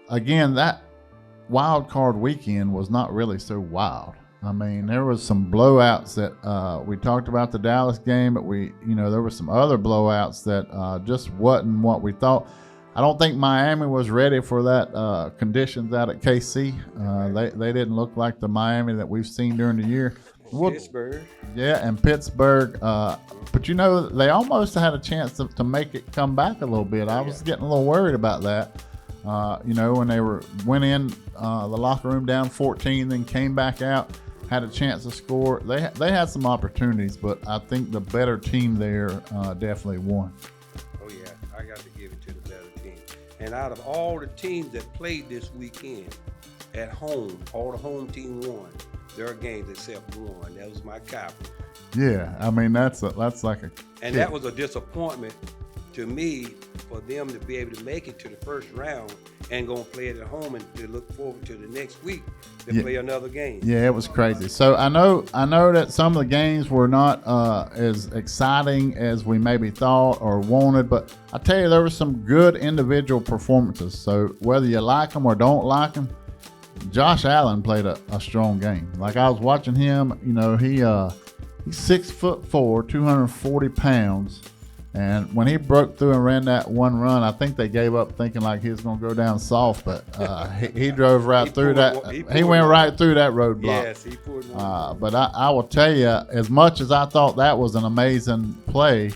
again, that wild card weekend was not really so wild. I mean, there was some blowouts that we talked about the Dallas game, but there were some other blowouts that just wasn't what we thought. I don't think Miami was ready for that conditions out at KC. They didn't look like the Miami that we've seen during the year. Pittsburgh. Yeah, and Pittsburgh. But they almost had a chance to make it come back a little bit. I was getting a little worried about that. When they went in the locker room down 14, then came back out, had a chance to score. They had some opportunities, but I think the better team there definitely won. Oh yeah, I got to give it to the better team. And out of all the teams that played this weekend at home, all the home team won their games except one. That was my Cowboys. Yeah, I mean that's like a. And that was a disappointment to me for them to be able to make it to the first round and go and play it at home and to look forward to the next week to play another game. Yeah, it was crazy. So I know that some of the games were not as exciting as we maybe thought or wanted, but I tell you, there were some good individual performances. So whether you like them or don't like them, Josh Allen played a strong game. Like I was watching him, he's 6'4", 240 pounds. And when he broke through and ran that one run, I think they gave up thinking like he was going to go down soft, but he drove right through that. He went right through that roadblock. Yes, he pulled one. But I will tell you, as much as I thought that was an amazing play,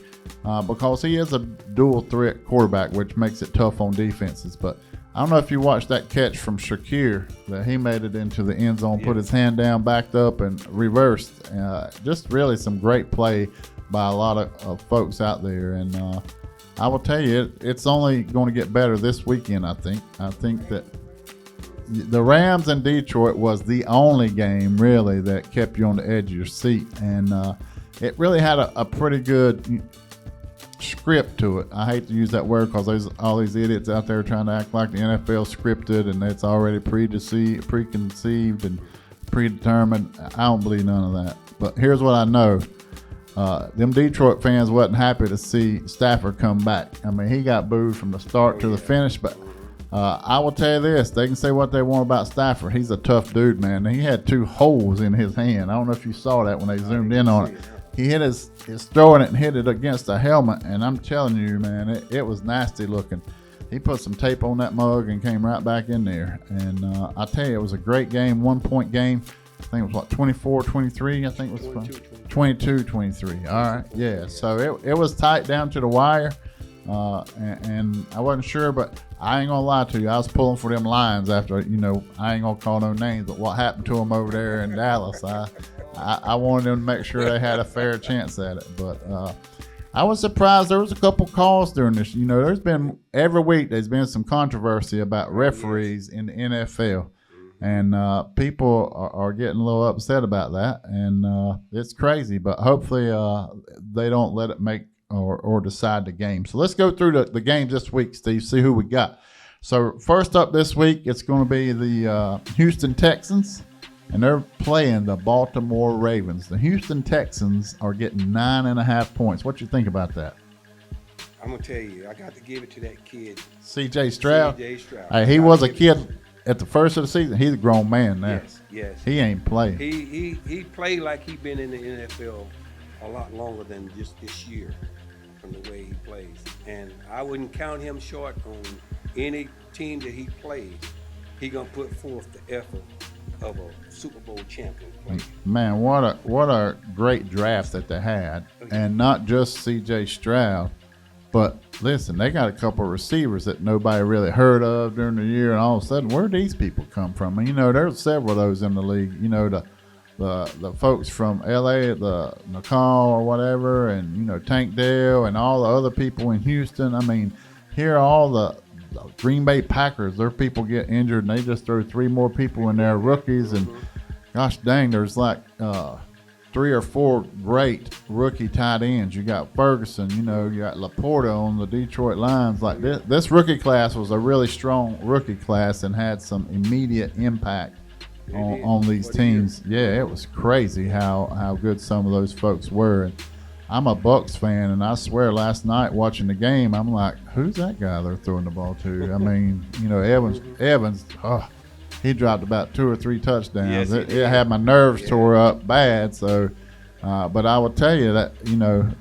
because he is a dual threat quarterback, which makes it tough on defenses. But I don't know if you watched that catch from Shakir that he made it into the end zone, put his hand down, backed up, and reversed. Just really some great play by a lot of folks out there. And I will tell you, it's only going to get better this weekend, I think. I think that the Rams in Detroit was the only game, really, that kept you on the edge of your seat. And it really had a pretty good script to it. I hate to use that word because there's all these idiots out there trying to act like the NFL scripted and it's already preconceived and predetermined. I don't believe none of that. But here's what I know. Them Detroit fans wasn't happy to see Stafford come back. I mean, he got booed from the start to the finish, but I will tell you this. They can say what they want about Stafford. He's a tough dude, man. He had 2 holes in his hand. I don't know if you saw that when they zoomed in on it. He hit his throwing it and hit it against the helmet, and I'm telling you, man, it was nasty looking. He put some tape on that mug and came right back in there. And I tell you, it was a great game, 1-point game. I think it was 24-23. I think it was 22-23. All right, yeah. So it was tight down to the wire, and I wasn't sure, but I ain't gonna lie to you. I was pulling for them Lions after, I ain't gonna call no names, but what happened to them over there in Dallas, I wanted them to make sure they had a fair chance at it. But I was surprised there was a couple calls during this. There's been every week there's been some controversy about referees in the NFL. And people are getting a little upset about that, and it's crazy. But hopefully they don't let it make or decide the game. So let's go through the games this week, Steve, see who we got. So first up this week, it's going to be the Houston Texans, and they're playing the Baltimore Ravens. The Houston Texans are getting 9.5 points. What you think about that? I'm going to tell you, I got to give it to that kid. C.J. Stroud? C.J. Stroud. Hey, he was a kid at the first of the season. He's a grown man now. Yes. He ain't playing. He played like he been in the NFL a lot longer than just this year from the way he plays. And I wouldn't count him short on any team that he plays. He going to put forth the effort of a Super Bowl champion player. Man, what a great draft that they had. And not just C.J. Stroud, but listen, they got a couple of receivers that nobody really heard of during the year, and all of a sudden, where do these people come from? And, there's several of those in the league. The folks from L.A., the Nicole or whatever, and, Tank Dell and all the other people in Houston. I mean, here are all the Green Bay Packers. Their people get injured, and they just throw 3 more people in there, rookies, and gosh dang, there's like 3 or 4 great rookie tight ends. You got Ferguson, you got Laporta on the Detroit Lions. Like this rookie class was a really strong rookie class and had some immediate impact on these teams. Yeah, it was crazy how good some of those folks were. I'm a Bucks fan, and I swear last night watching the game, I'm like, who's that guy they're throwing the ball to? I mean, Evans, he dropped about 2 or 3 touchdowns. Yes, It had my nerves Yeah. tore up bad. So, but I will tell you that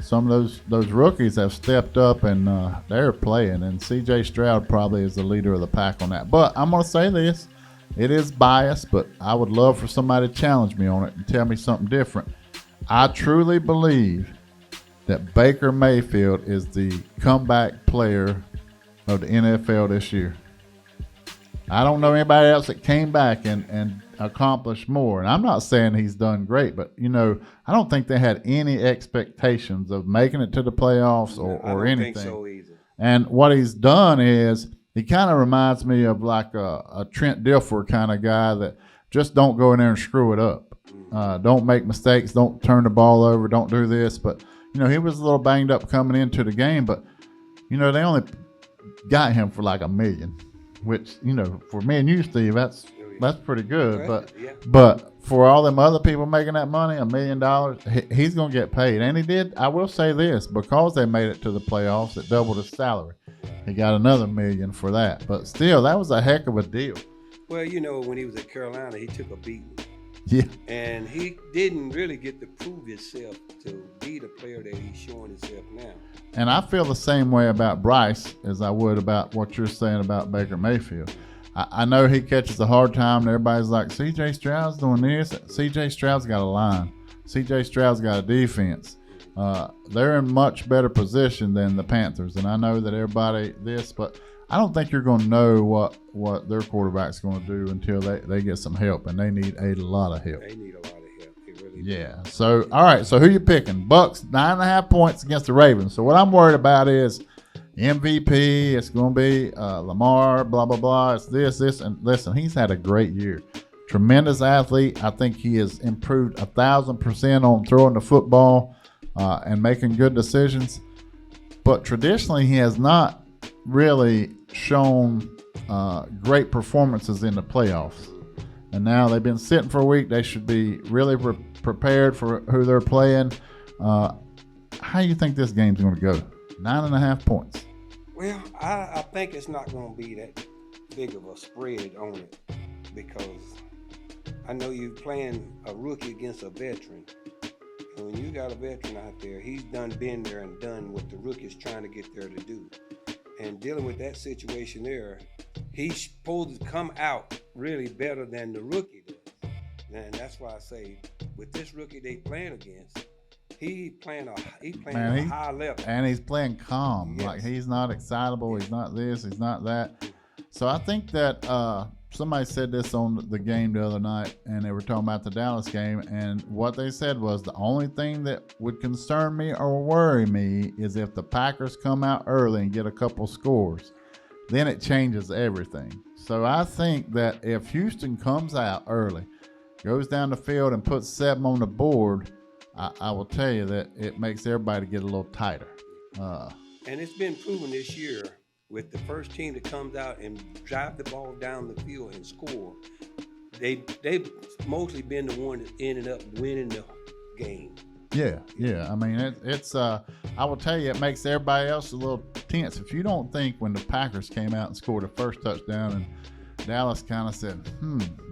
some of those rookies have stepped up and they're playing. And C.J. Stroud probably is the leader of the pack on that. But I'm going to say this: it is biased, but I would love for somebody to challenge me on it and tell me something different. I truly believe that Baker Mayfield is the comeback player of the NFL this year. I don't know anybody else that came back and accomplished more. And I'm not saying he's done great, but, I don't think they had any expectations of making it to the playoffs or I don't anything. think so either. And what he's done is he kind of reminds me of like a Trent Dilfer kind of guy that just don't go in there and screw it up. Don't make mistakes. Don't turn the ball over. Don't do this. But, he was a little banged up coming into the game. But, they only got him for like $1 million, which, for me and you, Steve, that's pretty good. But for all them other people making that money, $1 million, he's going to get paid. And he did. I will say this, because they made it to the playoffs, it doubled his salary. He got another $1 million for that. But still, that was a heck of a deal. Well, when he was at Carolina, he took a beating. Yeah. And he didn't really get to prove himself to be the player that he's showing himself now. And I feel the same way about Bryce as I would about what you're saying about Baker Mayfield. I know he catches a hard time, and everybody's like, C.J. Stroud's doing this. C.J. Stroud's got a line. C.J. Stroud's got a defense. They're in much better position than the Panthers. And I know that everybody but I don't think you're going to know what their quarterback's going to do until they get some help, and they need a lot of help. They need a lot of help. They really Yeah. So, all right. So, who you picking? Bucks, 9.5 points against the Ravens. So, what I'm worried about is MVP. It's going to be Lamar, blah, blah, blah. It's this. And listen, he's had a great year. Tremendous athlete. I think he has improved 1,000% on throwing the football and making good decisions. But traditionally, he has not really shown great performances in the playoffs. And now they've been sitting for a week. They should be really prepared for who they're playing. How do you think this game's going to go? 9.5 points. Well, I think it's not going to be that big of a spread on it, because I know you're playing a rookie against a veteran. And when you got a veteran out there, he's been there and done what the rookie's trying to get there to do. And dealing with that situation there, he's supposed to come out really better than the rookie does. And that's why I say, with this rookie they playing against, he's playing a high level. And he's playing calm. Yes. Like, he's not excitable. He's not this. He's not that. So I think that somebody said this on the game the other night, and they were talking about the Dallas game, and what they said was the only thing that would concern me or worry me is if the Packers come out early and get a couple scores. Then it changes everything. So I think that if Houston comes out early, goes down the field and puts 7 on the board, I will tell you that it makes everybody get a little tighter. And it's been proven this year, with the first team that comes out and drive the ball down the field and score, they've mostly been the one that ended up winning the game. Yeah. I mean, it's I will tell you, it makes everybody else a little tense. If you don't think when the Packers came out and scored the first touchdown and Dallas kind of said,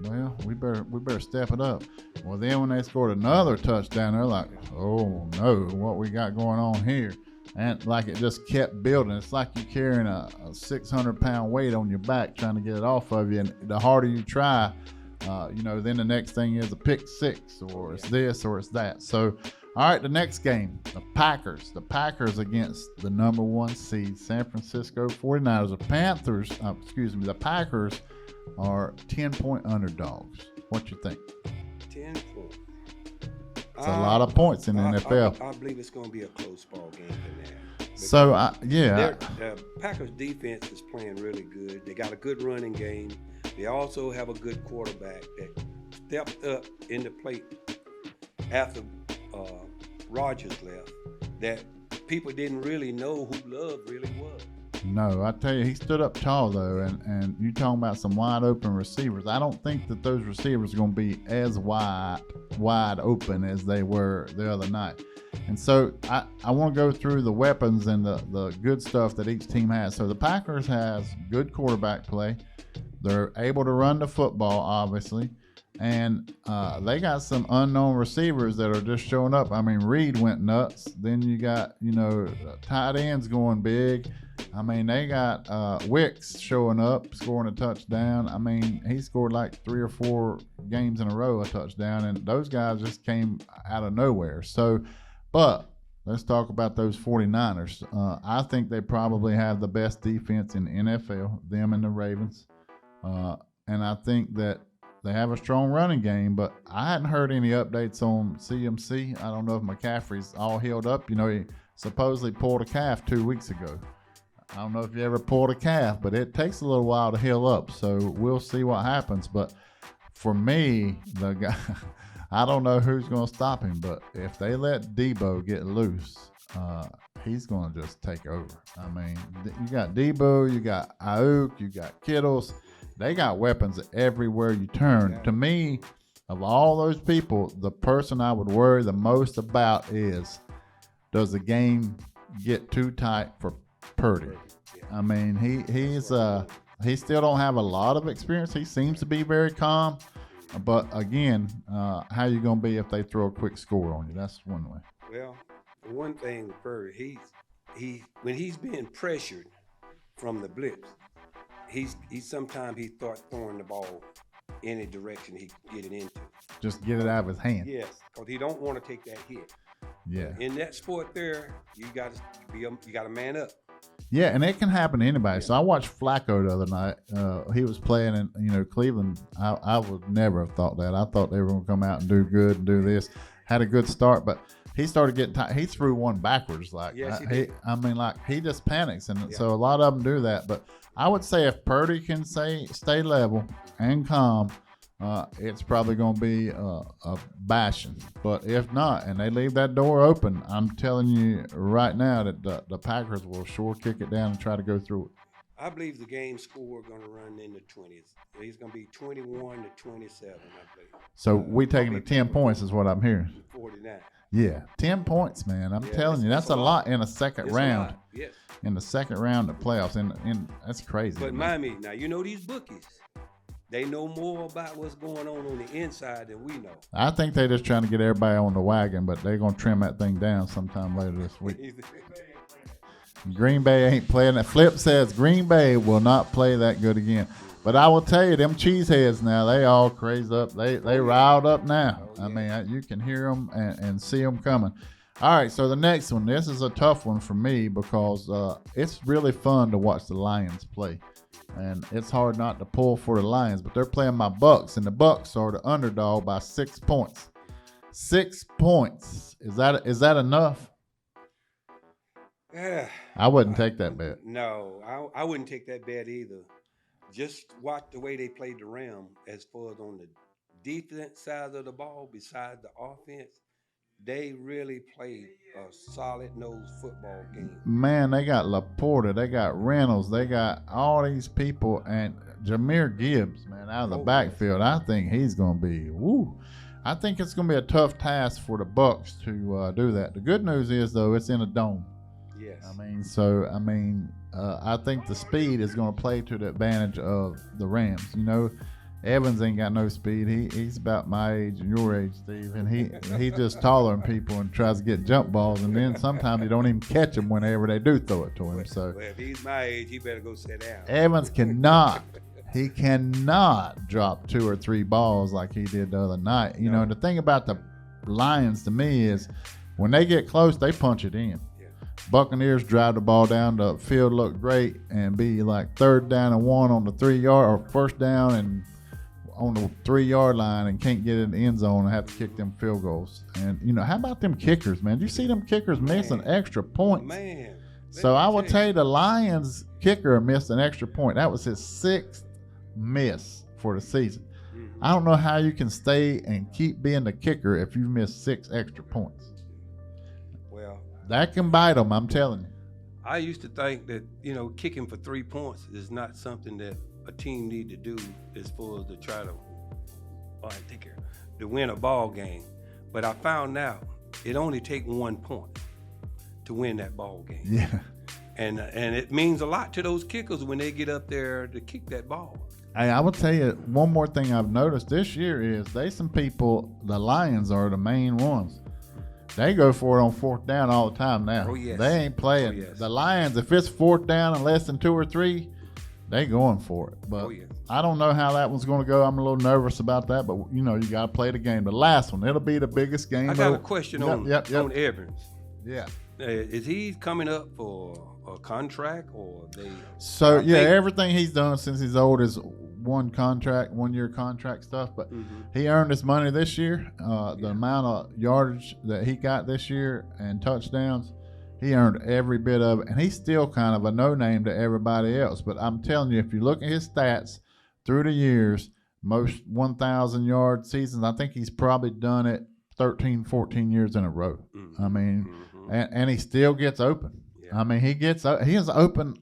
well, we better step it up. Well, then when they scored another touchdown, they're like, oh no, what we got going on here? And like, it just kept building. It's like you're carrying a 600-pound weight on your back trying to get it off of you. And the harder you try, then the next thing is a pick six, or it's this or it's that. So, all right, the next game, the Packers. The Packers against the number 1 seed, San Francisco 49ers. The Packers are 10-point underdogs. What you think? 10 points. It's a lot of points in the NFL. I believe it's going to be a close ball game in there. So, The Packers defense is playing really good. They got a good running game. They also have a good quarterback that stepped up in the plate after Rodgers left, that people didn't really know who Love really was. No, I tell you, he stood up tall though, and you talking about some wide open receivers. I don't think that those receivers are going to be as wide open as they were the other night. And so I want to go through the weapons and the good stuff that each team has. So the Packers has good quarterback play. They're able to run the football, obviously. And they got some unknown receivers that are just showing up. I mean, Reed went nuts. Then you got, tight ends going big. I mean, they got Wicks showing up, scoring a touchdown. I mean, he scored like 3 or 4 games in a row a touchdown, and those guys just came out of nowhere. So, but let's talk about those 49ers. I think they probably have the best defense in the NFL, them and the Ravens. And I think that they have a strong running game, but I hadn't heard any updates on CMC. I don't know if McCaffrey's all healed up. He supposedly pulled a calf 2 weeks ago. I don't know if you ever pulled a calf, but it takes a little while to heal up. So we'll see what happens. But for me, the guy, I don't know who's going to stop him, but if they let Debo get loose, he's going to just take over. I mean, you got Debo, you got Ayuk, you got Kittles. They got weapons everywhere you turn. Yeah. To me, of all those people, the person I would worry the most about is, does the game get too tight for Purdy? Yeah. I mean, he still don't have a lot of experience. He seems to be very calm. But again, how you gonna be if they throw a quick score on you? That's one way. Well, one thing with Purdy, when he's being pressured from the blitz, he sometimes he starts throwing the ball any direction he can get it into. Just get it out of his hand. Yes, because he don't want to take that hit. Yeah. In that sport, you got to man up. Yeah, and it can happen to anybody. Yeah. So I watched Flacco the other night. He was playing in Cleveland. I would never have thought that. I thought they were going to come out and do good and do this. Had a good start, but he started getting tight. He threw one backwards. Yes, he just panics, and so a lot of them do that. But I would say if Purdy can stay level and calm, it's probably going to be a bashing. But if not, and they leave that door open, I'm telling you right now that the Packers will sure kick it down and try to go through it. I believe the game score going to run in the 20s. He's going to be 21-27, I believe. So we taking the 10 points is what I'm hearing. 49. Yeah, 10 points, man. I'm telling you, that's a lot in a second round. Yes. In the second round of playoffs, and that's crazy. But mind me, now these bookies, they know more about what's going on the inside than we know. I think they're just trying to get everybody on the wagon, but they're going to trim that thing down sometime later this week. Green Bay ain't playing that. Flip says Green Bay will not play that good again. But I will tell you, them cheeseheads now, they all crazed up. They riled up now. Oh, yeah. I mean, you can hear them and see them coming. All right, so the next one, this is a tough one for me because it's really fun to watch the Lions play. And it's hard not to pull for the Lions, but they're playing my Bucks, and the Bucks are the underdog by 6 points. 6 points. Is that enough? Yeah. I wouldn't take that bet. No, I wouldn't take that bet either. Just watch the way they played the Rams as far as on the defense side of the ball, besides the offense. They really played a solid-nosed football game. Man, they got Laporta, they got Reynolds, they got all these people, and Jahmyr Gibbs, man, out of the backfield. I think he's going to be, I think it's going to be a tough task for the Bucks to do that. The good news is, though, it's in a dome. Yes. I think the speed is going to play to the advantage of the Rams. Evans ain't got no speed. He's about my age and your age, Steve, and he just taller than people and tries to get jump balls, and then sometimes you don't even catch him whenever they do throw it to him. So if he's my age, he better go sit down. Evans cannot drop 2 or 3 balls like he did the other night. You know, the thing about the Lions to me is when they get close, they punch it in. Buccaneers drive the ball down the field, look great, and be like 3rd down and 1 on the 3-yard or 1st down and on the 3-yard line and can't get in the end zone and have to kick them field goals. And, how about them kickers, man? Did you see them kickers missing extra points? Man. So I will tell you, the Lions kicker missed an extra point. That was his 6th miss for the season. Mm-hmm. I don't know how you can stay and keep being the kicker if you miss 6 extra points. Well, that can bite them, I'm telling you. I used to think that, kicking for 3 points is not something that a team need to do as far as to try to, to win a ball game. But I found out it only take 1 point to win that ball game. Yeah. And it means a lot to those kickers when they get up there to kick that ball. Hey, I will tell you one more thing I've noticed this year is some people, the Lions are the main ones. They go for it on fourth down all the time now. Oh, yes. They ain't playing. Oh, yes. The Lions, if it's fourth down and less than 2 or 3, they going for it. But Oh, yes. I don't know how that one's going to go. I'm a little nervous about that, but you got to play the game. The last one, it'll be the biggest game. I got a question on Evans. Yeah. Is he coming up for a contract or they? So everything he's done since he's old is 1 year contract stuff. But he earned his money this year. The amount of yardage that he got this year and touchdowns, he earned every bit of it. And he's still kind of a no name to everybody else. But I'm telling you, if you look at his stats through the years, most 1,000 yard seasons, I think he's probably done it 13, 14 years in a row. I mean, and he still gets open. Yeah. I mean, he is open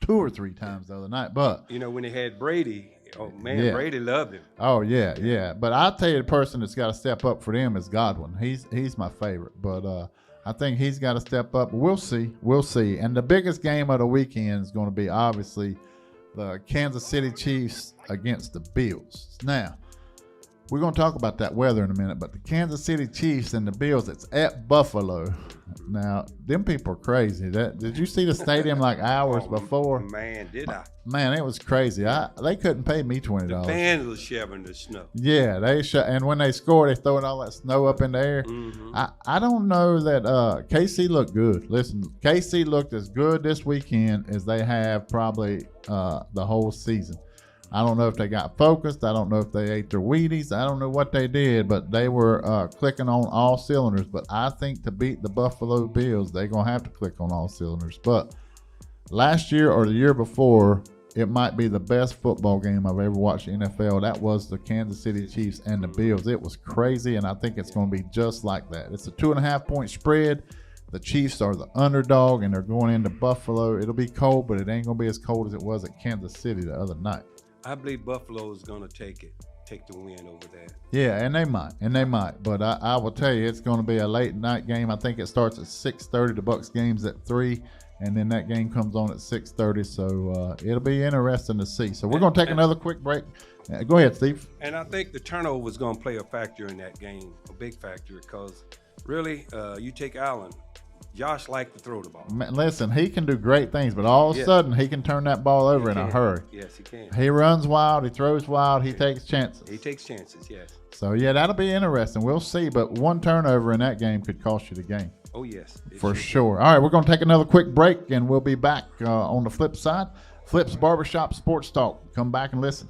2 or 3 times the other night. But when he had Brady, oh man, Brady loved him. Oh yeah. But I'll tell you, the person that's got to step up for them is Godwin. He's my favorite. But I think he's got to step up. We'll see. And the biggest game of the weekend is going to be obviously the Kansas City Chiefs against the Bills. Now, we're going to talk about that weather in a minute, but the Kansas City Chiefs and the Bills, it's at Buffalo. Now, them people are crazy. Did you see the stadium like hours before? Man, did I? Man, it was crazy. They couldn't pay me $20. The fans was shoveling the snow. Yeah, and when they score, they throwing all that snow up in the air. I don't know that KC looked good. Listen, KC looked as good this weekend as they have probably the whole season. I don't know if they got focused. I don't know if they ate their Wheaties. I don't know what they did, but they were clicking on all cylinders. But I think to beat the Buffalo Bills, they're going to have to click on all cylinders. But last year or the year before, it might be the best football game I've ever watched in the NFL. That was the Kansas City Chiefs and the Bills. It was crazy, and I think it's going to be just like that. It's a 2.5-point spread. The Chiefs are the underdog, and they're going into Buffalo. It'll be cold, but it ain't going to be as cold as it was at Kansas City the other night. I believe Buffalo is going to take the win over that. Yeah, and they might. But I will tell you, it's going to be a late night game. I think it starts at 6:30. The Bucs game's at 3, and then that game comes on at 6:30. So it'll be interesting to see. So we're going to take another quick break. Go ahead, Steve. And I think the turnover is going to play a factor in that game, a big factor, because really, you take Allen. Josh liked to throw the ball. Man, listen, he can do great things, but all of a sudden he can turn that ball over in a hurry. Yes, he can. He runs wild. He throws wild. He takes chances. Yes. So, that'll be interesting. We'll see, but one turnover in that game could cost you the game. Oh, yes. For sure. All right, we're going to take another quick break, and we'll be back on the flip side. Flip's Barbershop Sports Talk. Come back and listen.